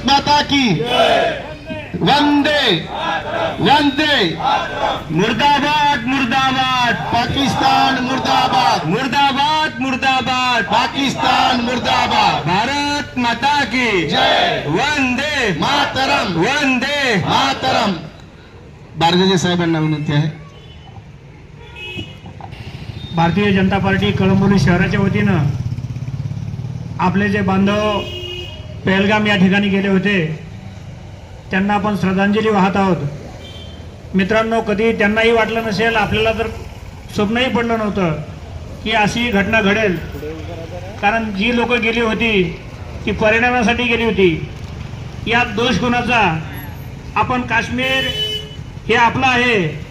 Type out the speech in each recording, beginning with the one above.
माता की वंदे वंदे। मुर्दाबाद मुर्दाबाद पाकिस्तान, मुर्दाबाद मुर्दाबाद मुर्दाबाद पाकिस्तान, मुर्दाबाद। भारत माता की जय, वंदे मातरम, वंदे मातरम। बारगजे साहेबांना विनंती आहे। भारतीय जनता पार्टी कळंबोली शहराच्या वतीनं आपले जे बांधव पहलगाम या ठिकाणी गेले होते त्यांना आपण श्रद्धांजली वाहत आहोत। मित्रांनो, कधी त्यांनाही वाटलं नसेल, आपल्याला तर स्वप्नही पडलं नव्हतं की अशी घटना घडेल। कारण जी लोक गेली होती ती परिणामासाठी गेली होती। यात दोष कोणाचा? आपण काश्मीर हे आपलं आहे,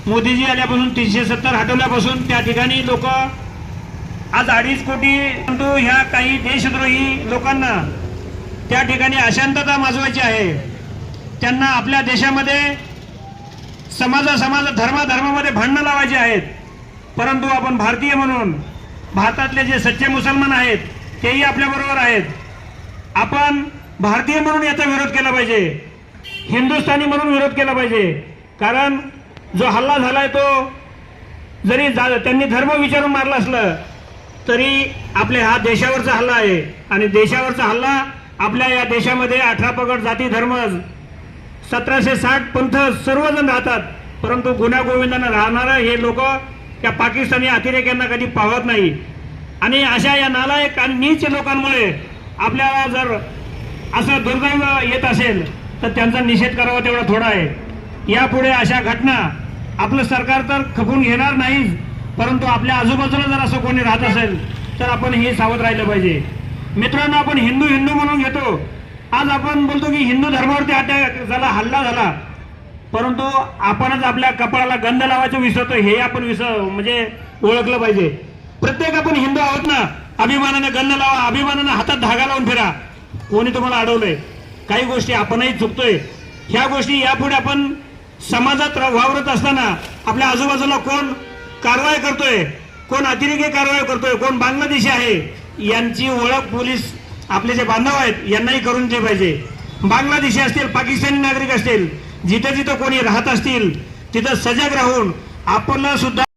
मोदीजी आल्यापासून 370 हटवल्यापासून त्या ठिकाणी लोक आज 2.5 कोटी, परंतु ह्या काही देशद्रोही लोकांना त्या ठिकाणी अशांतता माजवायची आहे। त्यांना आपल्या देशामध्ये समाज धर्मामध्ये भांडणं लावायची आहेत। परंतु आपण भारतीय म्हणून भारतातले जे सच्चे मुसलमान आहेत तेही आपल्याबरोबर आहेत। आपण भारतीय म्हणून याचा विरोध केला पाहिजे, हिंदुस्थानी म्हणून विरोध केला पाहिजे। कारण जो हल्ला झालाय तो जरी त्यांनी धर्म विचारून मारला असलं तरी आपल्या हा देशावरचा हल्ला आहे। आणि देशावरचा हल्ला आपल्या या देशामध्ये 18 पगड जाती धर्म 1760 पंथ सर्वजण राहतात, परंतु गुण्यागोविंदानं राहणारं हे लोक त्या पाकिस्तानी अतिरेक्यांना कधी पाहत नाही। आणि अशा या नालायक आणि नीच लोकांमुळे आपल्याला जर असं दुर्दैव येत असेल तर त्यांचा निषेध करावा तेवढा थोडा आहे। यापुढे अशा घटना आपलं सरकार तर खपून घेणार नाहीच, परंतु आपल्या आजूबाजूला जर असं कोणी राहत असेल तर आपण हे सावध राहिलं पाहिजे। मित्रांनो, आपण हिंदू म्हणून घेतो। आज आपण बोलतो की हिंदू धर्मावरती अटॅक झाला, हल्ला झाला, परंतु आपणच आपल्या कपाळाला गंध लावायचं विसरतो, हे आपण म्हणजे ओळखलं पाहिजे। प्रत्येक आपण हिंदू आहोत ना, अभिमानाने गंध लावा, अभिमानाने हातात धागा लावून फिरा। कोणी तुम्हाला अडवलंय? काही गोष्टी आपणही चुकतोय। ह्या गोष्टी यापुढे आपण समाजात वावरत असताना आपल्या आजूबाजूला कोण कारवाई करतोय, कोण अतिरेकी कारवाई करतोय, कोण बांगलादेशी आहे, यांची ओळख पोलीस आपले जे बांधव आहेत यांनाही करून दिली पाहिजे। बांगलादेशी असतील, पाकिस्तानी नागरिक असतील, जिथे जिथे कोणी राहत असतील तिथं सजग राहून आपल्याला सुद्धा